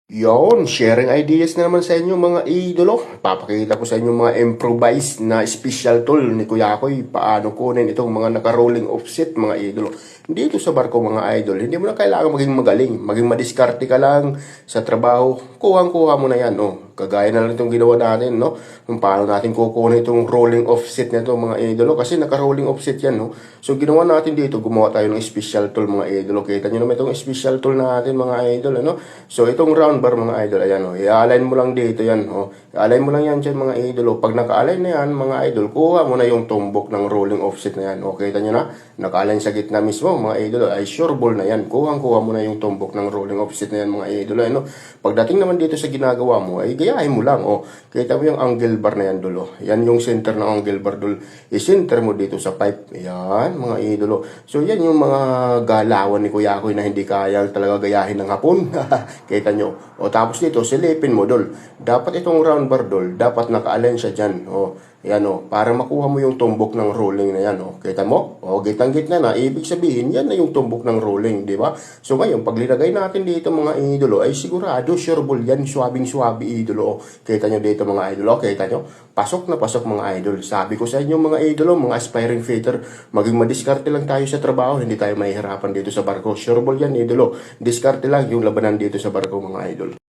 Yon, sharing ideas na naman sa inyo mga idolo. Papakita ko sa inyo mga improvised na special tool ni Kuya Koy. Paano kunin itong mga naka-rolling offset mga idolo. Dito sa barko mga idol, hindi mo na kailangan maging magaling. Maging madiskarte ka lang sa trabaho. Kuhang-kuha mo na yan. Oh. Kagaya na lang itong ginawa natin. No? Kung paano natin kukunin itong rolling offset na ito mga idolo. Kasi naka-rolling offset yan. No? So ginawa natin dito, gumawa tayo ng special tool mga idolo. Kita nyo naman itong special tool natin mga idol. Ano? So itong round bar mga idol, ayan o, i-align mo lang dito yan o, i-align mo lang yan dyan mga idol o, pag naka-align na yan mga idol, kuha mo na yung tumbok ng rolling offset na yan o, kita nyo na, naka-align sa gitna mismo mga idol, ay sure ball na yan, kuha mo na yung tumbok ng rolling offset na yan mga idol, ano, pagdating naman dito sa ginagawa mo, ay gayahin mo lang o, kita mo yung angle bar na yan dulo, yan yung center ng angle bar dul, i-center mo dito sa pipe, yan mga idolo, so yan yung mga galawan ni Kuya Koy na hindi kaya talaga gayahin ng hapon, kita nyo. O tapos dito, silipin mo dol. Dapat itong round bar dol, dapat naka-align siya dyan. O, yan o, para makuha mo yung tumbok ng rolling na yan. O, kita mo? O, gitang-gitna na, ibig sabihin, yan na yung tumbok ng rolling, di ba? So ngayon, pag linagay natin dito mga idolo, ay sigurado, sureball yan, swabing-swabi idolo. O, kita nyo dito mga idolo, kita nyo? Pasok na pasok mga idol. Sabi ko sa inyo mga idolo, mga aspiring fighter, maging madiskarte lang tayo sa trabaho, hindi tayo mahihirapan dito sa barko. Sureball yan idolo. Diskarte lang yung labanan dito sa barko mga idol.